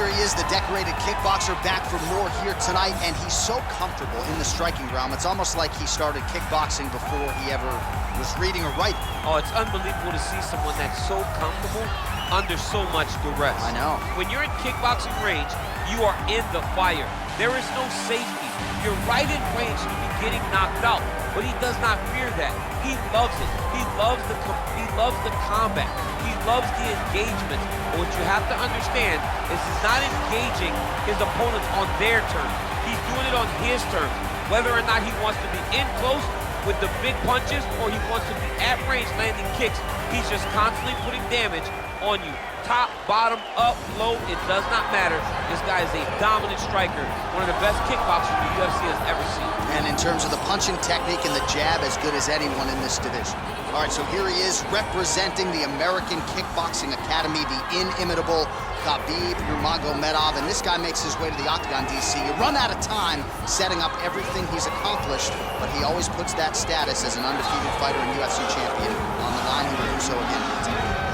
here he is, the decorated kickboxer, back for more here tonight, and he's so comfortable in the striking realm. It's almost like he started kickboxing before he ever was reading or writing. Oh, it's unbelievable to see someone that's so comfortable under so much duress. I know. When you're in kickboxing range, you are in the fire. There is no safety. You're right in range to be getting knocked out, but he does not fear that. He loves it. He loves the combat. He loves the engagement. But what you have to understand is he's not engaging his opponents on their terms. He's doing it on his terms. Whether or not he wants to be in close with the big punches or he wants to be at range landing kicks, he's just constantly putting damage on you. Top, bottom, up, low, it does not matter. This guy is a dominant striker, one of the best kickboxers the UFC has ever seen. And in terms of the punching technique and the jab, as good as anyone in this division. All right, so here he is representing the American Kickboxing Academy, the inimitable Khabib Nurmagomedov, and this guy makes his way to the Octagon, DC. You run out of time setting up everything he's accomplished, but he always puts that status as an undefeated fighter and UFC champion on the line. He will do so again.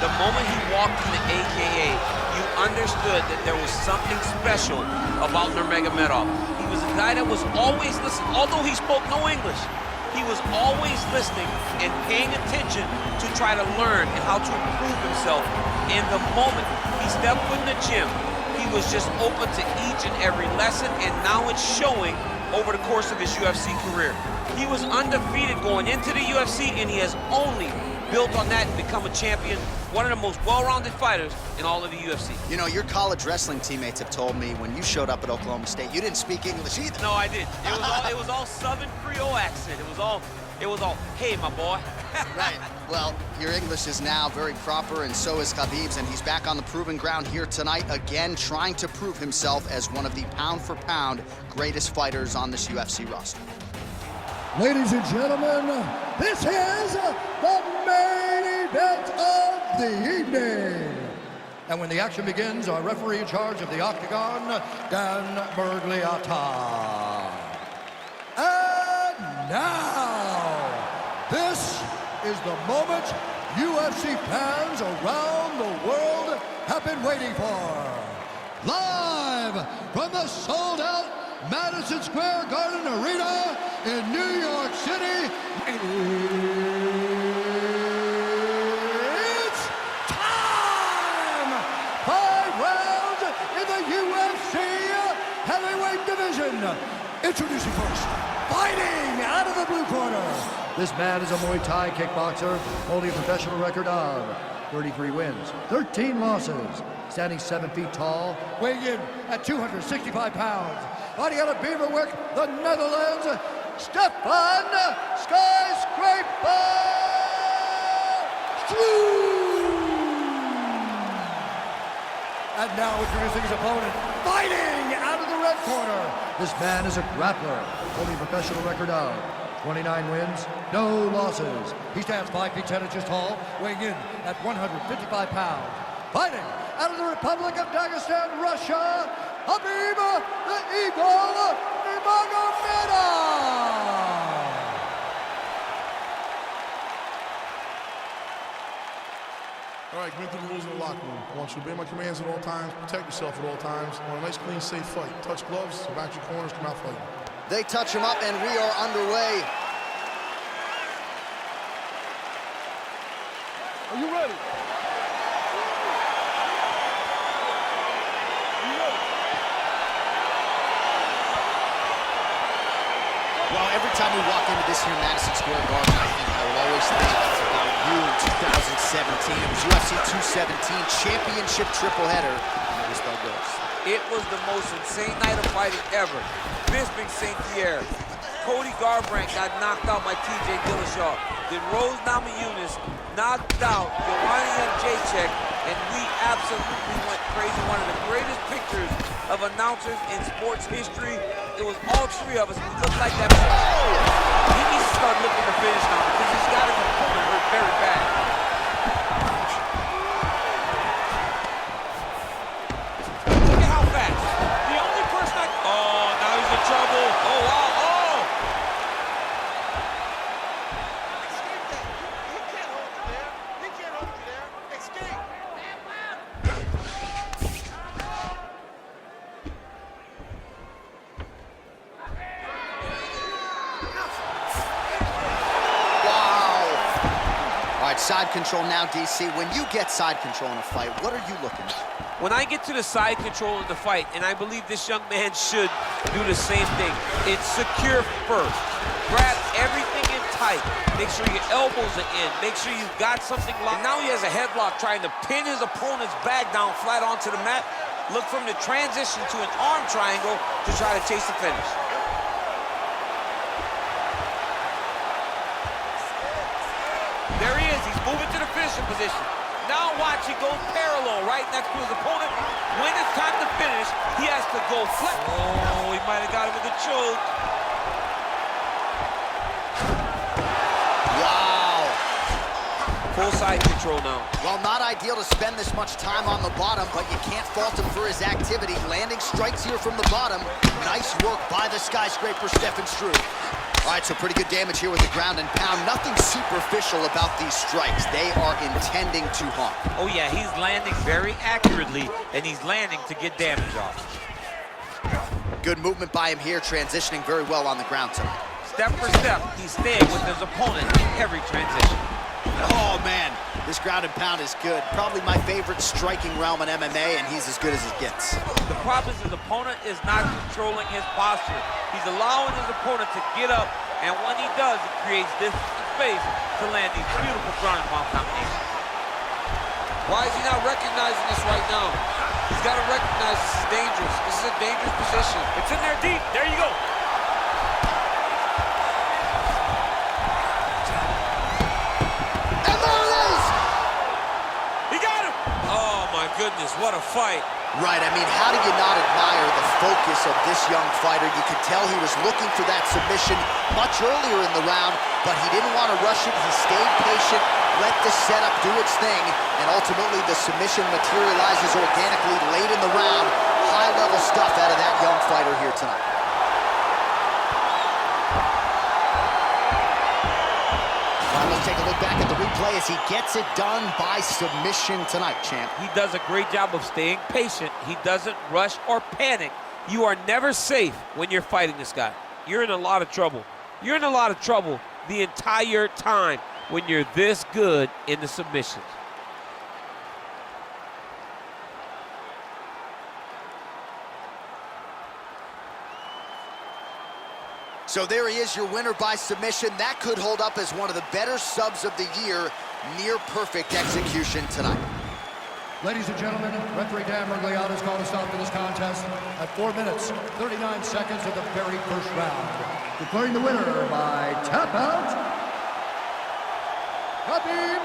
The moment he walked in the AKA, you understood that there was something special about Nurmagomedov. He was a guy that was always listening, although he spoke no English. He was always listening and paying attention to try to learn and how to improve himself. And the moment he stepped foot in the gym, he was just open to each and every lesson, and now it's showing over the course of his UFC career. He was undefeated going into the UFC, and he has only built on that and become a champion, one of the most well-rounded fighters in all of the UFC. You know, your college wrestling teammates have told me when you showed up at Oklahoma State, you didn't speak English either. No, I didn't. It was all Southern Creole accent. It was all, hey, my boy. Right. Well, your English is now very proper, and so is Khabib's, and he's back on the proving ground here tonight, again, trying to prove himself as one of the pound-for-pound greatest fighters on this UFC roster. Ladies and gentlemen, this is the main event of the evening. And when the action begins, our referee in charge of the Octagon, Dan Bergliata. And now, this is the moment UFC fans around the world have been waiting for. Live from the sold-out Madison Square Garden Arena in New York City, it's time! 5 rounds in the UFC heavyweight division. Introducing first, fighting out of the blue corner. This man is a Muay Thai kickboxer, holding a professional record of 33 wins, 13 losses, standing 7 feet tall, weighing in at 265 pounds. Fighting out of Beaverwick, the Netherlands, Stefan Skyscraper Struve! And now introducing his opponent, fighting out of the red corner. This man is a grappler, holding a professional record of 29 wins, no losses. He stands 5 feet 10 inches tall, weighing in at 155 pounds. Fighting out of the Republic of Dagestan, Russia, Khabib the Eagle Nurmagomedov. All right, commit to the rules in the locker room. I want you to obey my commands at all times, protect yourself at all times. I want a nice, clean, safe fight. Touch gloves, back your corners, come out fighting. They touch him up, and we are underway. Are you ready? Well, every time we walk into this here Madison Square Garden, I will always think about you in 2017. It was UFC 217 championship triple header. It was the most insane night of fighting ever. Bisping St. Pierre. Cody Garbrandt got knocked out by TJ Dillashaw. Then Rose Namajunas knocked out Joanna Jędrzejczyk, and we absolutely went crazy. One of the greatest pictures of announcers in sports history. It was all 3 of us. We looked like that. Oh! He needs to start looking to finish now because he's got his opponent hurt very bad. Look at how fast. The only person oh, now he's in trouble. Oh, wow. Oh! Escape that. He can't hold you there. He can't hold you there. Escape. right, side control now, DC. When you get side control in a fight, what are you looking at? When I get to the side control in the fight, and I believe this young man should do the same thing, it's secure first. Grab everything in tight. Make sure your elbows are in. Make sure you've got something locked. And now he has a headlock trying to pin his opponent's back down flat onto the mat. Look from the transition to an arm triangle to try to chase the finish. There he is. He's moving to the finishing position. Now watch, he goes parallel right next to his opponent. When it's time to finish, he has to go flat. Oh, he might have got him with a choke. Wow. Full side control now. Well, not ideal to spend this much time on the bottom, but you can't fault him for his activity. Landing strikes here from the bottom. Nice work by the skyscraper, Stefan Struve. All right, so pretty good damage here with the ground and pound. Nothing superficial about these strikes. They are intending to harm. Oh yeah, he's landing very accurately, and he's landing to get damage off. Good movement by him here, transitioning very well on the ground tonight. Step for step, he's staying with his opponent in every transition. Oh man, this ground and pound is good. Probably my favorite striking realm in MMA, and he's as good as it gets. The problem is his opponent is not controlling his posture. He's allowing his opponent to get up, and when he does, it creates this space to land these beautiful ground and pound combinations. Why is he not recognizing this right now? He's got to recognize this is dangerous. This is a dangerous position. It's in there deep. There you go. And there it is! He got him! Oh my goodness, what a fight. Right, I mean, how do you not admire the focus of this young fighter? You could tell he was looking for that submission much earlier in the round, but he didn't want to rush it. He stayed patient, let the setup do its thing, and ultimately the submission materializes organically late in the round. High-level stuff out of that young fighter here tonight. All right, let's take a look back at the replay as he gets it done by submission tonight, champ. He does a great job of staying patient. He doesn't rush or panic. You are never safe when you're fighting this guy. You're in a lot of trouble. You're in a lot of trouble the entire time when you're this good in the submissions. So there he is, your winner by submission. That could hold up as one of the better subs of the year. Near perfect execution tonight. Ladies and gentlemen, referee Dan Mergliata has called a stop to this contest at 4 minutes, 39 seconds of the very first round. Declaring the winner by tap out, Khabib